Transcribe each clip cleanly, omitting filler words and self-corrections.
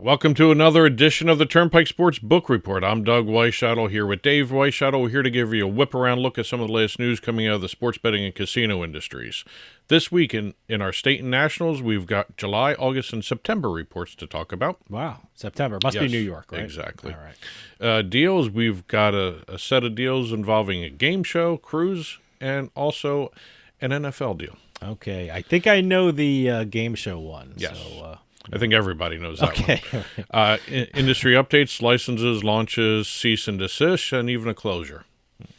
Welcome to another edition of the Turnpike Sports Book Report. I'm Doug Weischadle here with Dave Weischadle. We're here to give you a whip-around look at some of the latest news coming out of the sports betting and casino industries. This week in our state and nationals, we've got July, August, and September reports to talk about. Wow, September. Must be New York, right? Exactly. All right. Deals, we've got a set of deals involving a game show, cruise, and also an NFL deal. Okay, I think I know the game show one. Yes. So, I think everybody knows that okay. one. Industry updates, licenses, launches, cease and desist, and even a closure.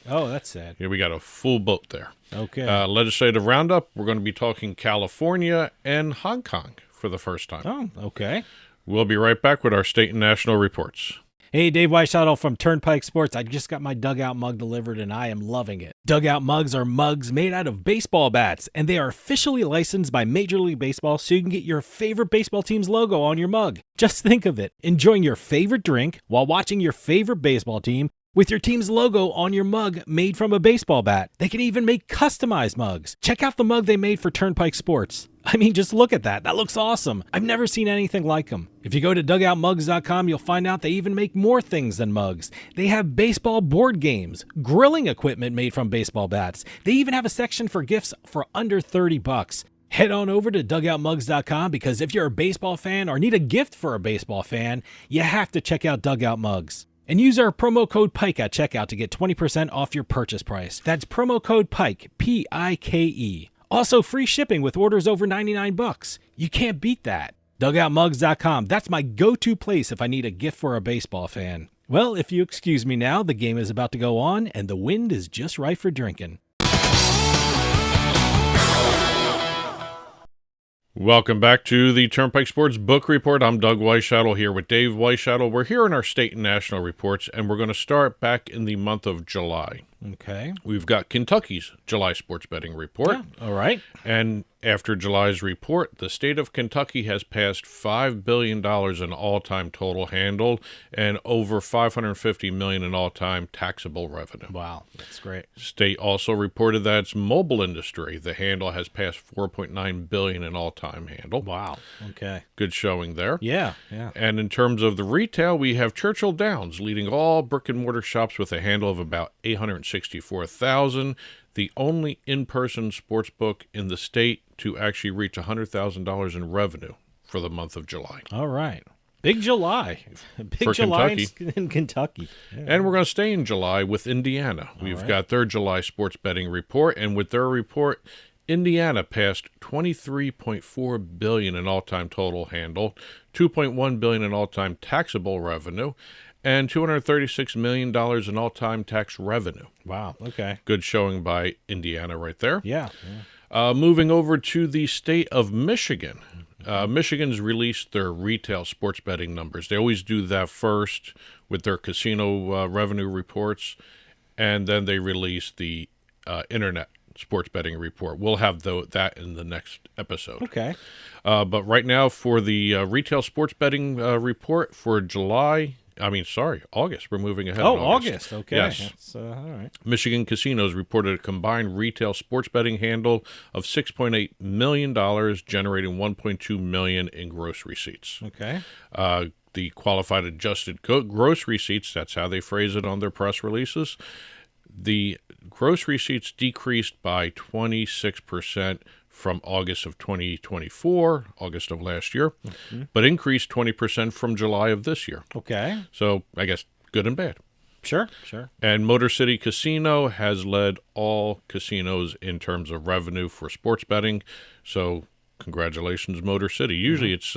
Oh, that's sad. Here we got a full boat there. Okay. Legislative roundup, we're going to be talking California and Hong Kong for the first time. Oh, okay. We'll be right back with our state and national reports. Hey, Dave Weischadle from Turnpike Sports. I just got my dugout mug delivered, and I am loving it. Dugout mugs are mugs made out of baseball bats, and they are officially licensed by Major League Baseball, so you can get your favorite baseball team's logo on your mug. Just think of it, enjoying your favorite drink while watching your favorite baseball team with your team's logo on your mug made from a baseball bat. They can even make customized mugs. Check out the mug they made for Turnpike Sports. I mean, just look at that. That looks awesome. I've never seen anything like them. If you go to dugoutmugs.com, you'll find out they even make more things than mugs. They have baseball board games, grilling equipment made from baseball bats. They even have a section for gifts for under $30. Head on over to dugoutmugs.com because if you're a baseball fan or need a gift for a baseball fan, you have to check out Dugout Mugs. And use our promo code PIKE at checkout to get 20% off your purchase price. That's promo code PIKE, P-I-K-E. Also, free shipping with orders over $99. You can't beat that. DugoutMugs.com. That's my go-to place if I need a gift for a baseball fan. Well, if you excuse me now, the game is about to go on, and the wind is just right for drinking. Welcome back to the Turnpike Sports Book Report. I'm Doug Weischadle here with Dave Weischadle. We're here in our state and national reports, and we're going to start back in the month of July. Okay. We've got Kentucky's July sports betting report. Yeah, all right. And after July's report, the state of Kentucky has passed $5 billion in all-time total handle and over $550 million in all-time taxable revenue. Wow, that's great. State also reported that its mobile industry, the handle has passed $4.9 billion in all-time handle. Wow, okay. Good showing there. Yeah. And in terms of the retail, we have Churchill Downs leading all brick-and-mortar shops with a handle of about $864,000. The only in-person sports book in the state to actually reach $100,000 in revenue for the month of July. All right. Big July. Big For July Kentucky. in Kentucky. Yeah. And we're going to stay in July with Indiana. We've got their July sports betting report, and with their report, Indiana passed $23.4 billion in all-time total handle, $2.1 billion in all-time taxable revenue, and $236 million in all-time tax revenue. Wow, okay. Good showing by Indiana right there. Yeah. Moving over to the state of Michigan. Michigan's released their retail sports betting numbers. They always do that first with their casino revenue reports, and then they release the internet sports betting report. We'll have that in the next episode. Okay. But right now for the retail sports betting report for August. We're moving ahead. Oh, in August. Okay. Yes. That's, all right. Michigan casinos reported a combined retail sports betting handle of $6.8 million, generating $1.2 million in gross receipts. Okay. The qualified adjusted gross receipts, that's how they phrase it on their press releases, the gross receipts decreased by 26% from August of 2024, August of last year, but increased 20% from July of this year. Okay. So I guess good and bad. Sure. And Motor City Casino has led all casinos in terms of revenue for sports betting. So congratulations, Motor City. Usually it's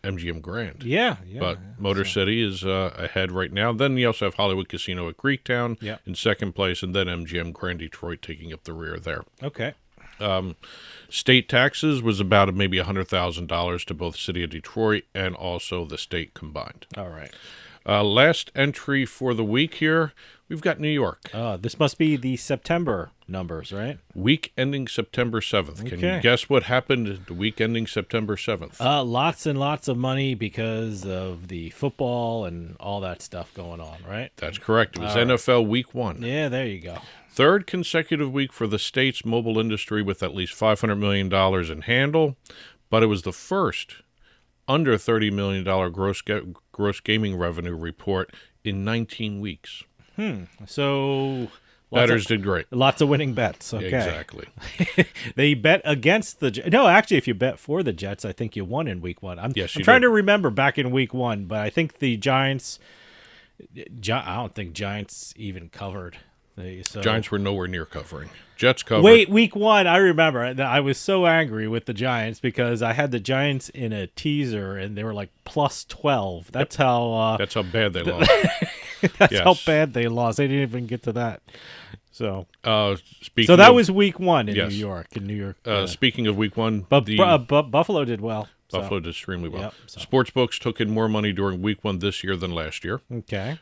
MGM Grand. Yeah. But Motor City is ahead right now. Then you also have Hollywood Casino at Greektown in second place, and then MGM Grand Detroit taking up the rear there. Okay. State taxes was about maybe $100,000 to both City of Detroit and also the state combined. All right. Last entry for the week here, we've got New York. This must be the September numbers, right? Week ending September 7th. Can you guess what happened the week ending September 7th? Lots and lots of money because of the football and all that stuff going on, right? That's correct. It was NFL Week 1. Yeah, there you go. Third consecutive week for the state's mobile industry with at least $500 million in handle, but it was the first under $30 million gross gaming revenue report in 19 weeks. So Bettors did great. Lots of winning bets. Okay. Exactly. They bet against the Jets. No, actually, if you bet for the Jets, I think you won in week one. I'm trying to remember back in week one, but I think the Giants, I don't think Giants even covered. Giants were nowhere near covering. Jets covered. Wait, week one, I remember. I was so angry with the Giants because I had the Giants in a teaser, and they were like plus 12. That's how bad they lost. That's how bad they lost. They didn't even get to that. So that was week one in New York. Speaking of week one, but Buffalo did well. Buffalo did extremely well. Yep, Sportsbooks took in more money during week one this year than last year. Okay.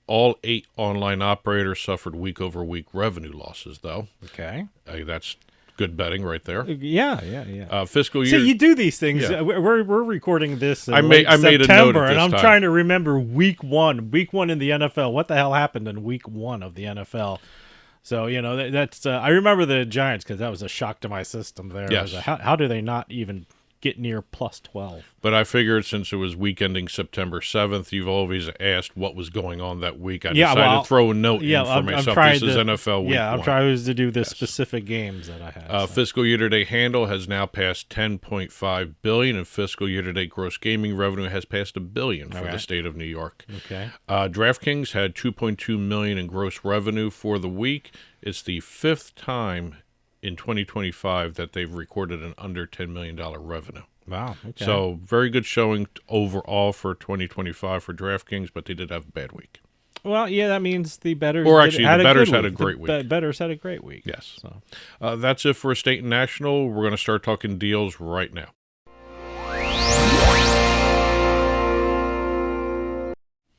All 8 online operators suffered week-over-week revenue losses, though. Okay. That's good betting right there. Yeah. Fiscal year. So you do these things. Yeah. We're recording this in I made a note September, at this and I'm time. trying to remember week one in the NFL. What the hell happened in week one of the NFL? So, that's I remember the Giants because that was a shock to my system there. Yes. How do they not even get near plus 12? But I figured since it was week ending September 7th, you've always asked what was going on that week. I decided to throw a note in for myself. This is NFL week I'm one. trying to do the specific games that I had. Fiscal year-to-date handle has now passed $10.5 billion, and fiscal year-to-date gross gaming revenue has passed $1 billion for the state of New York. Okay. DraftKings had $2.2 million in gross revenue for the week. It's the 5th time in 2025 that they've recorded an under $10 million revenue. Wow. Okay. So very good showing overall for 2025 for DraftKings, but they did have a bad week. Well, yeah, that means the bettors had a great week. The bettors had a great week. Yes. So. That's it for State and National. We're going to start talking deals right now.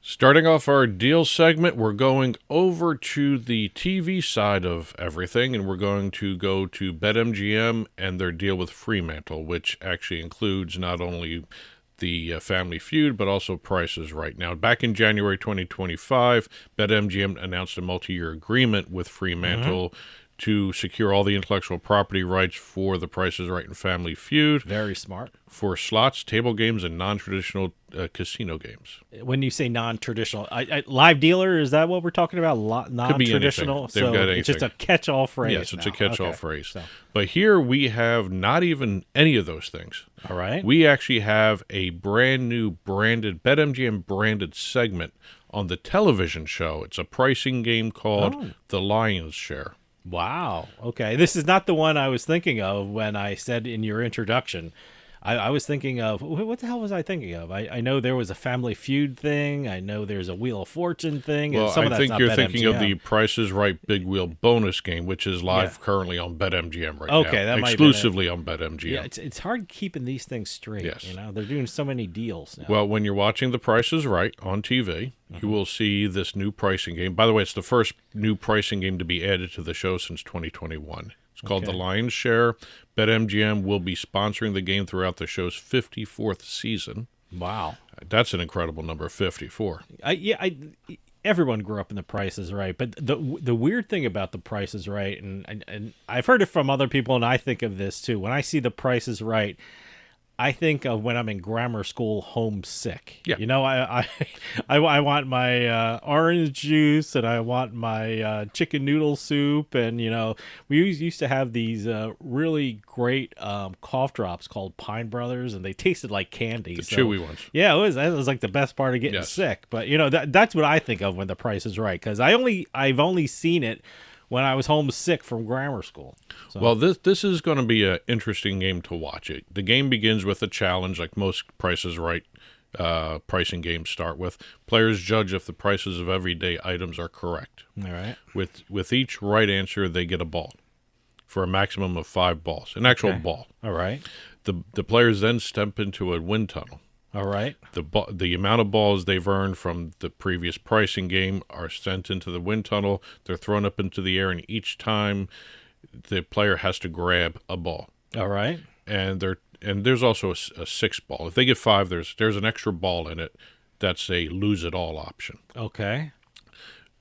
Starting off our deal segment, we're going over to the TV side of everything, and we're going to go to BetMGM and their deal with Fremantle, which actually includes not only the Family Feud, but also Price is Right. Now, back in January 2025, BetMGM announced a multi-year agreement with Fremantle to secure all the intellectual property rights for the Price is Right and Family Feud. Very smart. For slots, table games, and non-traditional casino games. When you say non-traditional, live dealer, is that what we're talking about? Non-traditional? They've got anything. It's just a catch-all phrase. Yes, it's a catch-all phrase. So. But here we have not even any of those things. All right. We actually have a brand new branded, BetMGM branded segment on the television show. It's a pricing game called The Lion's Share. Wow. Okay. This is not the one I was thinking of when I said in your introduction. I was thinking of, what the hell was I thinking of? I know there was a Family Feud thing. I know there's a Wheel of Fortune thing. Well, and I think you're thinking of the Price is Right Big Wheel bonus game, which is live currently on BetMGM right now. Okay, that might exclusively on BetMGM. Yeah, it's hard keeping these things straight. Yes. They're doing so many deals now. Well, when you're watching The Price is Right on TV, you will see this new pricing game. By the way, it's the first new pricing game to be added to the show since 2021. It's called The Lion's Share. BetMGM will be sponsoring the game throughout the show's 54th season. Wow. That's an incredible number, 54. Everyone grew up in The Price is Right, but the weird thing about The Price is Right, and I've heard it from other people, and I think of this too. When I see The Price is Right, I think of when I'm in grammar school homesick. Yeah. I want my orange juice, and I want my chicken noodle soup, and we used to have these really great cough drops called Pine Brothers, and they tasted like candy. The chewy ones. Yeah, that was like the best part of getting sick. But that's what I think of when The Price is Right, because I've only seen it when I was homesick from grammar school. So. Well, this is going to be an interesting game to watch. The game begins with a challenge, like most Price is Right pricing games start with. Players judge if the prices of everyday items are correct. All right. With each right answer, they get a ball for a maximum of 5 balls, an actual ball. All right. The players then step into a wind tunnel. All right. The amount of balls they've earned from the previous pricing game are sent into the wind tunnel. They're thrown up into the air, and each time the player has to grab a ball. All right. And there's also a 6 ball. If they get 5, there's an extra ball in it. That's a lose it all option. Okay.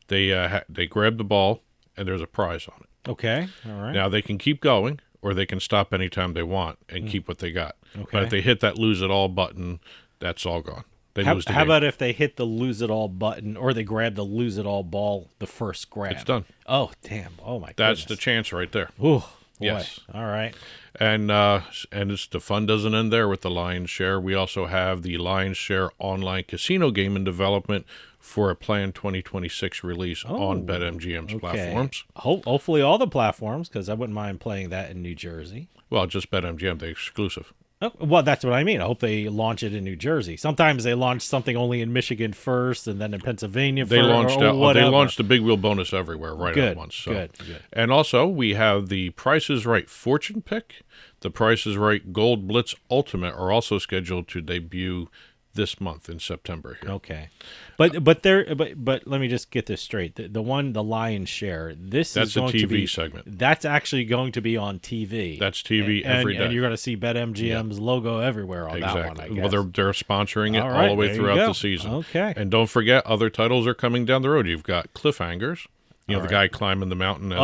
They grab the ball, and there's a prize on it. Okay. All right. Now they can keep going, or they can stop anytime they want and keep what they got. Okay. But if they hit that lose it all button, that's all gone. They lose the How game. about if they hit the lose it all button or they grab the lose it all ball the first grab? It's done. Oh, damn. Oh, my That's goodness. the chance right there. Ooh, boy. Yes. All right. And the fun doesn't end there with the Lion's Share. We also have the Lion's Share online casino game in development for a planned 2026 release on BetMGM's platforms. Hopefully all the platforms, because I wouldn't mind playing that in New Jersey. Well, just BetMGM, the exclusive. Oh, well, that's what I mean. I hope they launch it in New Jersey. Sometimes they launch something only in Michigan first, and then in Pennsylvania. They launched whatever. They launched the Big Wheel bonus everywhere at once. So. Good. And also we have the Price is Right Fortune Pick, the Price is Right Gold Blitz Ultimate are also scheduled to debut this month in September here. Okay, but let me just get this straight. The Lion's Share. That's a TV to be, segment. That's actually going to be on TV. That's TV every day. And you're going to see BetMGM's logo everywhere on that one, I guess. Well, they're sponsoring it all the way throughout the season. Okay. And don't forget, other titles are coming down the road. You've got Cliffhangers. The guy climbing the mountain. That's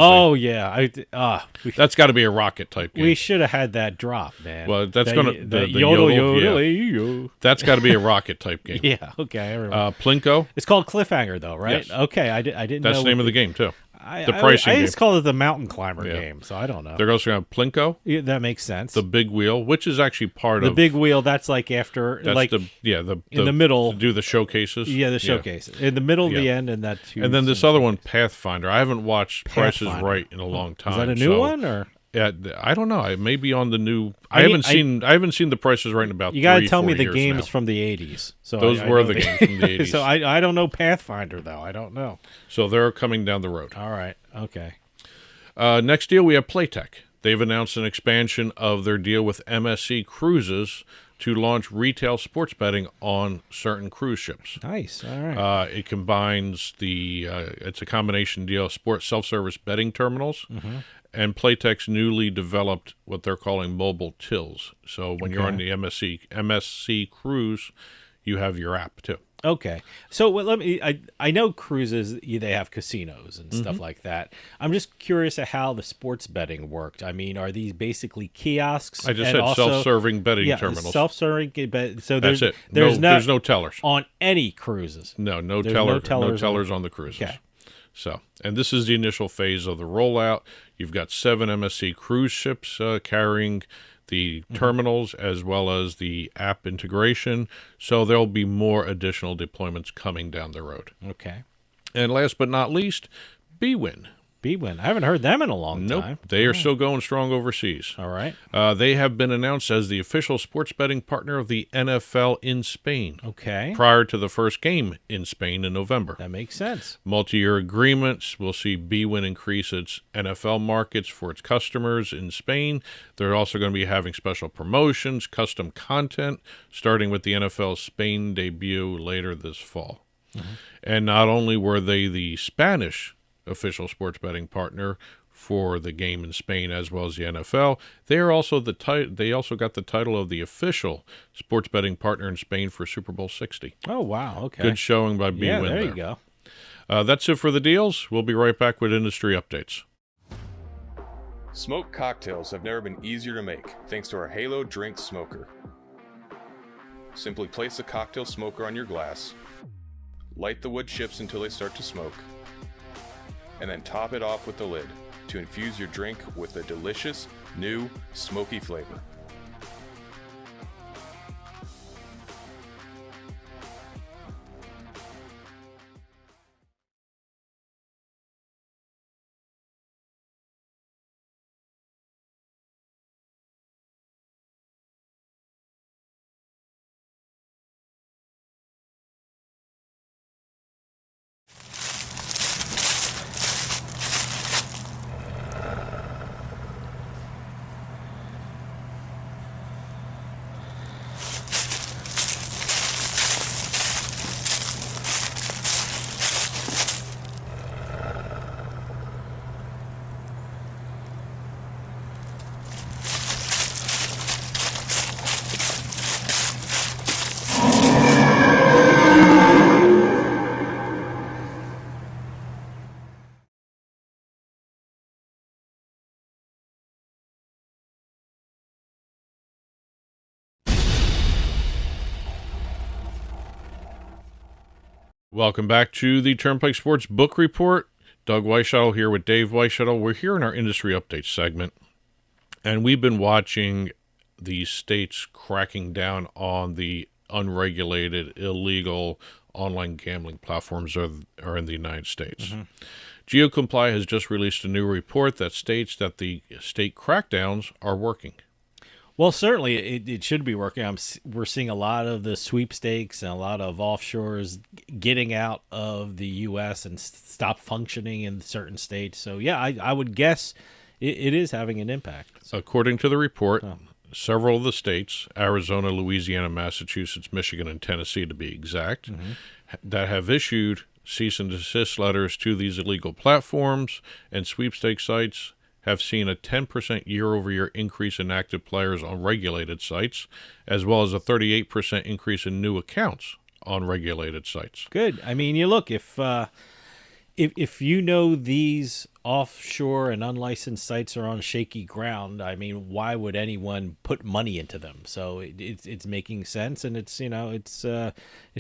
got to be a rocket type game. We should have had that drop, man. Well, that's going to yodel. That's got to be a rocket type game. Yeah. Okay. I remember. Plinko. It's called Cliffhanger, though, right? Yes. I didn't know. That's the name of the game too. I pricing just call it the mountain climber Yeah. game, so I don't know. They're also going to have Plinko, Yeah, that makes sense. the big wheel, which is actually part The of big wheel, that's like after, that's like in the middle. to do the showcases. Yeah, the showcase in the middle, the end, and that. And then this other one, Pathfinder. I haven't watched Price is Right in a long time. Is that a new one or? Yeah, I don't know. It may be on the new. I haven't seen the Price is Right in about. You got to tell 3-4 me the years games now. from the '80s. So Those were the games from the '80s. So I don't know Pathfinder though. I don't know. So they're coming down the road. All right. Okay. Next deal, we have Playtech. They've announced an expansion of their deal with MSC Cruises to launch retail sports betting on certain cruise ships. Nice. All right. It combines it's a combination deal of sports self-service betting terminals and Playtech's newly developed what they're calling mobile tills. So when you're on the MSC cruise, you have your app too. Okay. So let me. I know cruises. They have casinos and stuff like that. I'm just curious at how the sports betting worked. I mean, are these basically kiosks? I just said self-serving betting terminals. Self-serving. So that's it. There's no tellers on any cruises. No There's tellers on the cruises. Okay. So, and this is the initial phase of the rollout. You've got 7 MSC cruise ships carrying the terminals as well as the app integration. So there'll be more additional deployments coming down the road. Okay. And last but not least, bwin. bwin. I haven't heard them in a long time. Nope. They are still going strong overseas. All right. They have been announced as the official sports betting partner of the NFL in Spain. Okay. Prior to the first game in Spain in November. That makes sense. Multi-year agreements will see bwin increase its NFL markets for its customers in Spain. They're also going to be having special promotions, custom content, starting with the NFL Spain debut later this fall. And not only were they the Spanish official sports betting partner for the game in Spain as well as the NFL, they are also they also got the title of the official sports betting partner in Spain for Super Bowl 60. Oh wow, okay. Good showing by bwin. Yeah, there you go. That's it for the deals. We'll be right back with industry updates. Smoked cocktails have never been easier to make thanks to our Halo Drink Smoker. Simply place the cocktail smoker on your glass, light the wood chips until they start to smoke, and then top it off with the lid to infuse your drink with a delicious, new, smoky flavor. Welcome back to the Turnpike Sports Book Report. Doug Weischadle here with Dave Weischadle. We're here in our industry update segment, and we've been watching the states cracking down on the unregulated, illegal online gambling platforms are in the United States. Mm-hmm. GeoComply has just released a new report that states that the state crackdowns are working. Well, certainly it should be working. We're seeing a lot of the sweepstakes and a lot of offshores getting out of the U.S. and stop functioning in certain states. So, yeah, I would guess it is having an impact. According to the report, several of the states, Arizona, Louisiana, Massachusetts, Michigan, and Tennessee to be exact, that have issued cease and desist letters to these illegal platforms and sweepstakes sites have seen a 10% year-over-year increase in active players on regulated sites, as well as a 38% increase in new accounts on regulated sites. Good. I mean, you look, if you know these offshore and unlicensed sites are on shaky ground, I mean, why would anyone put money into them? So it's making sense, and it's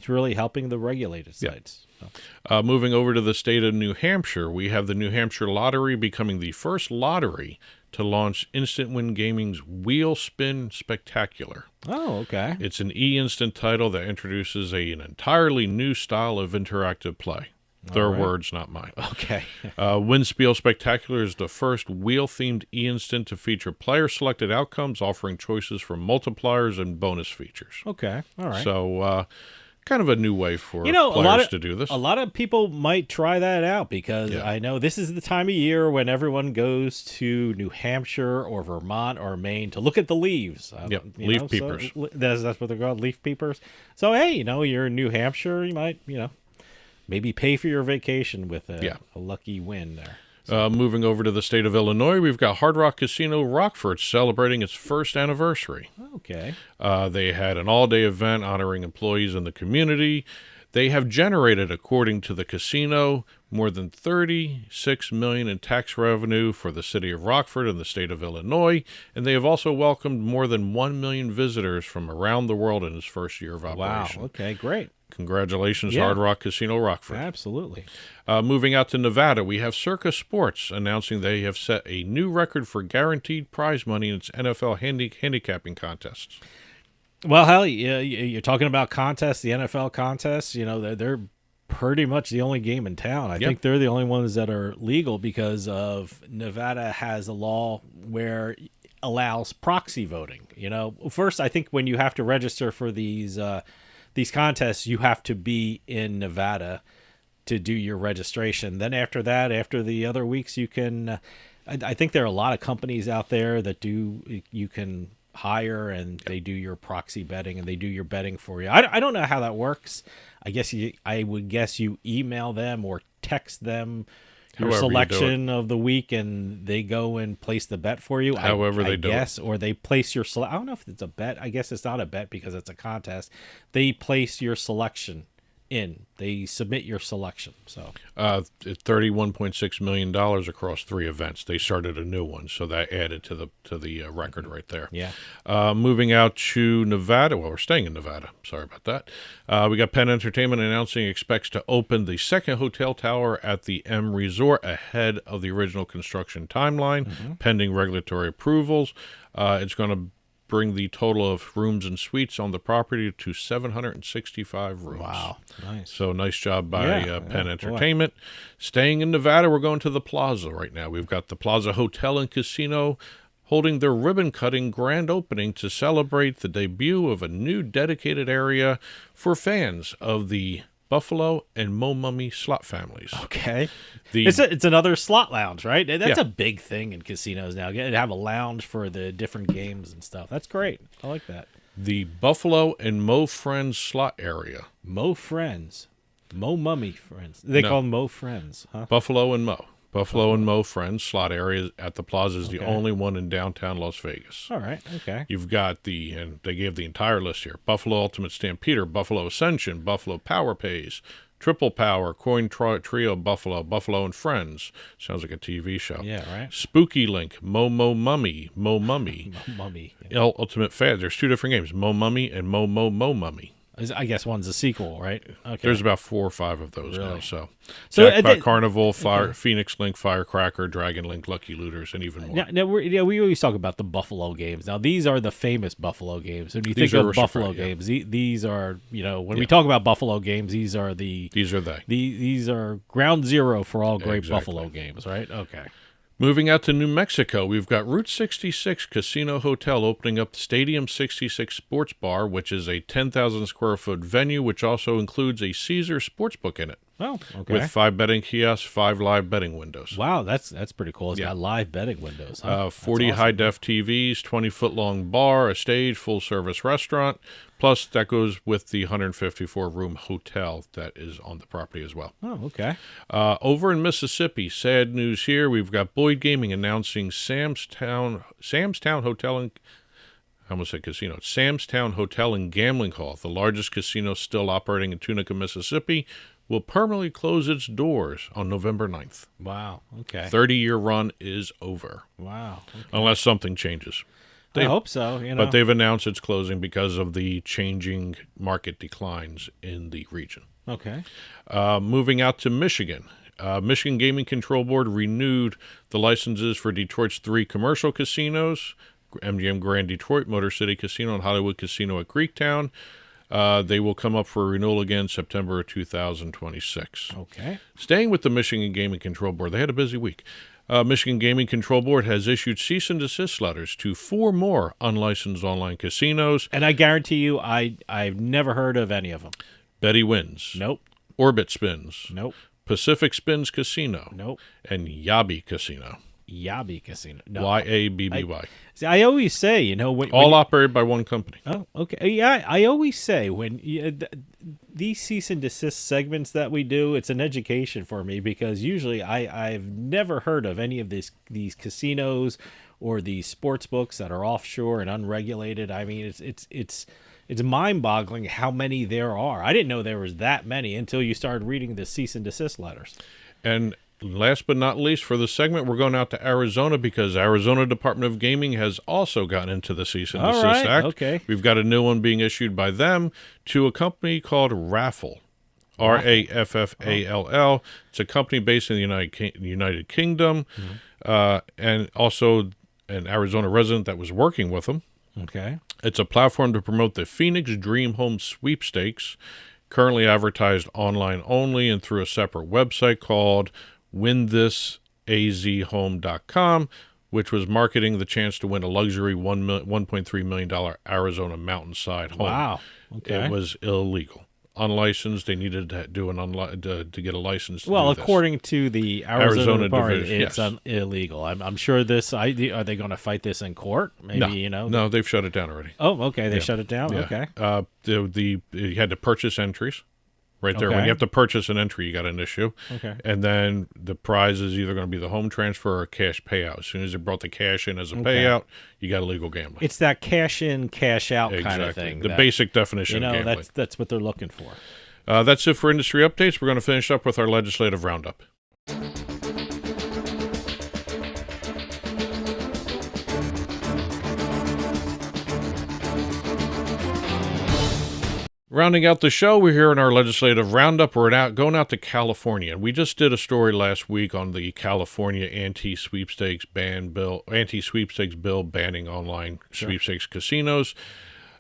really helping the regulated sites. Yeah. Moving over to the state of New Hampshire, we have the New Hampshire Lottery becoming the first lottery to launch Instant Win Gaming's Wheel Spin Spectacular. Oh, okay. It's an e-instant title that introduces an entirely new style of interactive play. Their words, not mine. Okay. Winspiel Spectacular is the first wheel-themed e-instant to feature player-selected outcomes, offering choices for multipliers and bonus features. Okay, all right. So, kind of a new way for players to do this. A lot of people might try that out because I know this is the time of year when everyone goes to New Hampshire or Vermont or Maine to look at the leaves. Leaf peepers. So that's what they're called, leaf peepers. So, hey, you're in New Hampshire, you might, maybe pay for your vacation with a lucky win there. So. Moving over to the state of Illinois, we've got Hard Rock Casino Rockford celebrating its first anniversary. Okay. They had an all-day event honoring employees in the community. They have generated, according to the casino, more than $36 million in tax revenue for the city of Rockford and the state of Illinois, and they have also welcomed more than 1 million visitors from around the world in its first year of operation. Wow, okay, great. Congratulations, Hard Rock Casino Rockford. Absolutely. Moving out to Nevada, we have Circa Sports announcing they have set a new record for guaranteed prize money in its NFL handicapping contests. Well, hell, you're talking about contests, the NFL contests. They're pretty much the only game in town. I think they're the only ones that are legal because of Nevada has a law where allows proxy voting. First, I think when you have to register for these contests, you have to be in Nevada to do your registration. Then after that, after the other weeks, you can. I think there are a lot of companies out there that you can hire and they do your proxy betting and they do your betting for you. I don't know how that works. I would guess you email them or text them your selection of the week and they go and place the bet for you. However they do it. Or they place your I don't know if it's a bet. I guess it's not a bet because it's a contest. They place your selection in. They submit your selection. So $31.6 million across 3 events. They started a new one, so that added to the record right there. Yeah. Moving out to Nevada. Well, we're staying in Nevada. Sorry about that. We got Penn Entertainment announcing it expects to open the second hotel tower at the M Resort ahead of the original construction timeline, pending regulatory approvals. It's going to bring the total of rooms and suites on the property to 765 rooms. Wow, nice. So nice job by Penn Entertainment. Boy. Staying in Nevada, we're going to the Plaza right now. We've got the Plaza Hotel and Casino holding their ribbon-cutting grand opening to celebrate the debut of a new dedicated area for fans of the Buffalo and Mo Mummy slot families. Okay. It's another slot lounge, right? That's a big thing in casinos now. To have a lounge for the different games and stuff. That's great. I like that. The Buffalo and Mo Friends slot area. Mo Friends. Mo Mummy Friends. They call them Mo Friends, huh? Buffalo and Mo. Buffalo and Mo Friends slot area at the Plaza is the only one in downtown Las Vegas. All right, okay. You've got and they gave the entire list here, Buffalo Ultimate Stampeder, Buffalo Ascension, Buffalo Power Pays, Triple Power, Coin Trio Buffalo and Friends. Sounds like a TV show. Yeah, right. Spooky Link, Mo Mummy. Mummy. Ultimate Fad. There's 2 different games, Mo Mummy and Mo Mummy. I guess one's a sequel, right? Okay. There's about 4 or 5 of those now. Really? So So, Carnival, Phoenix Link, Firecracker, Dragon Link, Lucky Looters, and even more. Now we always talk about the Buffalo games. Now, these are the famous Buffalo games. When you These think are of Buffalo aristocrat, games, these are, when we talk about Buffalo games, these are they. These are ground zero for all great Exactly. Buffalo games, right? Okay. Moving out to New Mexico, we've got Route 66 Casino Hotel opening up the Stadium 66 Sports Bar, which is a 10,000 square foot venue, which also includes a Caesar Sportsbook in it. Oh, okay. With 5 betting kiosks, 5 live betting windows. Wow, that's pretty cool. It's got live betting windows. Huh? 40 That's awesome. high-def TVs, 20-foot-long bar, a stage, full-service restaurant. Plus, that goes with the 154-room hotel that is on the property as well. Oh, okay. Over in Mississippi, sad news here. We've got Boyd Gaming announcing Samstown Hotel and I almost said casino. Samstown Hotel and Gambling Hall, the largest casino still operating in Tunica, Mississippi, will permanently close its doors on November 9th. Wow. Okay. 30-year run is over. Wow. Okay. Unless something changes. I hope so. But they've announced it's closing because of the changing market declines in the region. Okay. Moving out to Michigan. Michigan Gaming Control Board renewed the licenses for Detroit's 3 commercial casinos, MGM Grand Detroit, Motor City Casino, and Hollywood Casino at Greektown. They will come up for renewal again September 2026. Okay. Staying with the Michigan Gaming Control Board, they had a busy week. Michigan Gaming Control Board has issued cease and desist letters to 4 more unlicensed online casinos. And I guarantee you, I've never heard of any of them. Betty Wins. Nope. Orbit Spins. Nope. Pacific Spins Casino. Nope. And Yabi Casino. Yabi Casino. No. YABBY. See, I always say, when all operated by one company. Oh, okay. Yeah, I always say when these cease and desist segments that we do, it's an education for me because usually I've never heard of any of these casinos or these sports books that are offshore and unregulated. I mean, it's mind-boggling how many there are. I didn't know there was that many until you started reading the cease and desist letters. And last but not least, for the segment, we're going out to Arizona because Arizona Department of Gaming has also gotten into the Cease and Desist Act. Okay. We've got a new one being issued by them to a company called Raffle. Raffall. It's a company based in the United Kingdom, and also an Arizona resident that was working with them. Okay. It's a platform to promote the Phoenix Dream Home Sweepstakes, currently advertised online only and through a separate website called WinThisAZHome.com, which was marketing the chance to win a luxury $1.3 million Arizona mountainside home. Wow. Okay. It was illegal. Unlicensed, they needed to do to get a license. Well, according to the Arizona Department, division, it's illegal. I'm sure this. Are they going to fight this in court? Maybe No, they've shut it down already. Oh, okay. They shut it down. Yeah. Okay. You had to purchase entries. Right there. Okay. When you have to purchase an entry, you got an issue. Okay. And then the prize is either going to be the home transfer or a cash payout. As soon as they brought the cash in as a payout, you got illegal gambling. It's that cash in, cash out kind of thing. The basic definition of gambling. That's what they're looking for. That's it for industry updates. We're going to finish up with our legislative roundup. Rounding out the show, we're here in our legislative roundup. We're going out to California. We just did a story last week on the California anti-sweepstakes bill banning online sweepstakes casinos.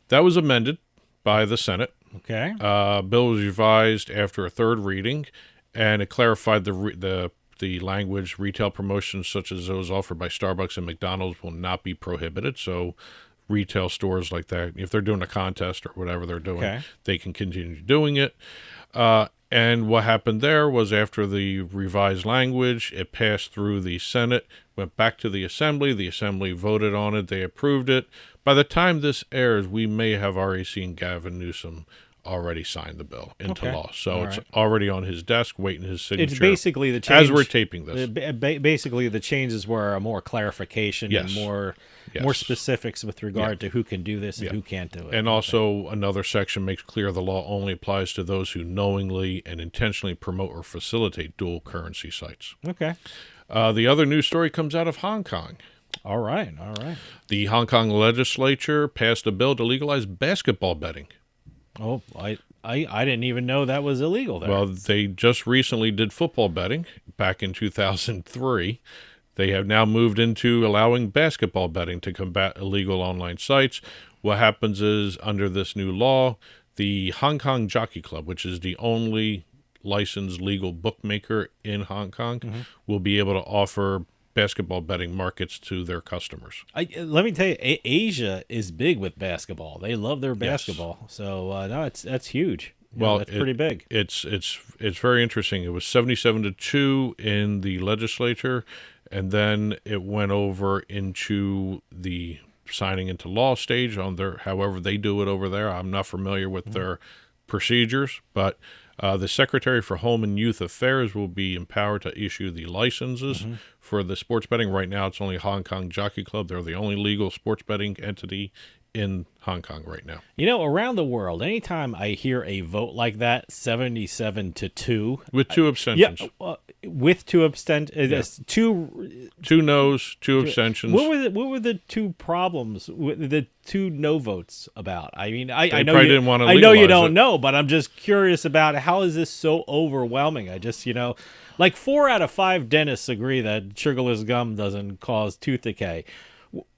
That was amended by the Senate. Okay. Bill was revised after a third reading, and it clarified the language. Retail promotions such as those offered by Starbucks and McDonald's will not be prohibited. So retail stores like that, if they're doing a contest or whatever they're doing, they can continue doing it. And what happened there was after the revised language, it passed through the Senate, went back to the Assembly voted on it, they approved it. By the time this airs, we may have already seen Gavin Newsom already signed the bill into law. So it's already on his desk, waiting his signature. It's basically the change. As we're taping this. Basically, the changes were a more clarification and more specifics with regard to who can do this and who can't do it. And also another section makes clear the law only applies to those who knowingly and intentionally promote or facilitate dual currency sites. Okay. The other news story comes out of Hong Kong. All right. The Hong Kong legislature passed a bill to legalize basketball betting. Oh, I didn't even know that was illegal there. Well, they just recently did football betting back in 2003. They have now moved into allowing basketball betting to combat illegal online sites. What happens is, under this new law, the Hong Kong Jockey Club, which is the only licensed legal bookmaker in Hong Kong, will be able to offer basketball betting markets to their customers. Let me tell you, Asia is big with basketball. They love their basketball. Yes. So no, that's huge. Well, that's pretty big. It's very interesting. It was 77-2 in the legislature, and then it went over into the signing into law stage on their, however they do it over there. I'm not familiar with their procedures, but the Secretary for Home and Youth Affairs will be empowered to issue the licenses for the sports betting. Right now, it's only Hong Kong Jockey Club. They're the only legal sports betting entity in Hong Kong right now. You know, around the world, anytime I hear a vote like that, 77-2, with two abstentions. Yeah, with two abstentions, two no's, two abstentions. What were the two problems? The two no votes about? I mean, I know you didn't want to. I know you don't know, but I'm just curious about how is this so overwhelming? I just, like 4 out of 5 dentists agree that sugarless gum doesn't cause tooth decay.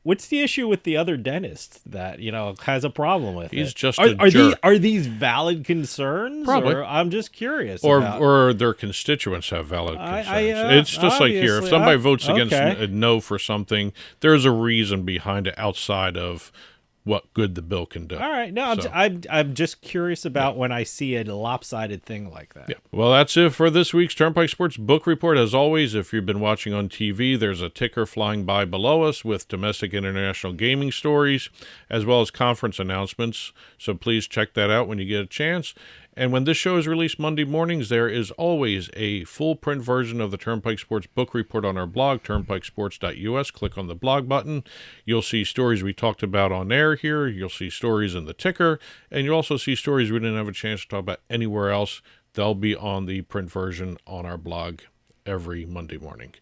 What's the issue with the other dentist that has a problem with it? He's just a jerk. Are these valid concerns? Probably. Or I'm just curious. Or their constituents have valid concerns. It's just like here. If somebody votes against a no for something, there's a reason behind it outside of what good the bill can do. All right. No, I'm just curious about when I see a lopsided thing like that. Yeah. Well, that's it for this week's Turnpike Sports Book Report. As always, if you've been watching on TV, there's a ticker flying by below us with domestic international gaming stories, as well as conference announcements. So please check that out when you get a chance. And when this show is released Monday mornings, there is always a full print version of the Turnpike Sports Book Report on our blog, turnpikesports.us. Click on the blog button. You'll see stories we talked about on air here. You'll see stories in the ticker. And you'll also see stories we didn't have a chance to talk about anywhere else. They'll be on the print version on our blog every Monday morning.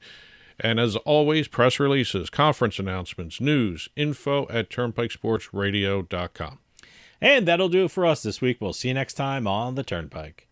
And as always, press releases, conference announcements, news, info at turnpikesportsradio.com. And that'll do it for us this week. We'll see you next time on the Turnpike.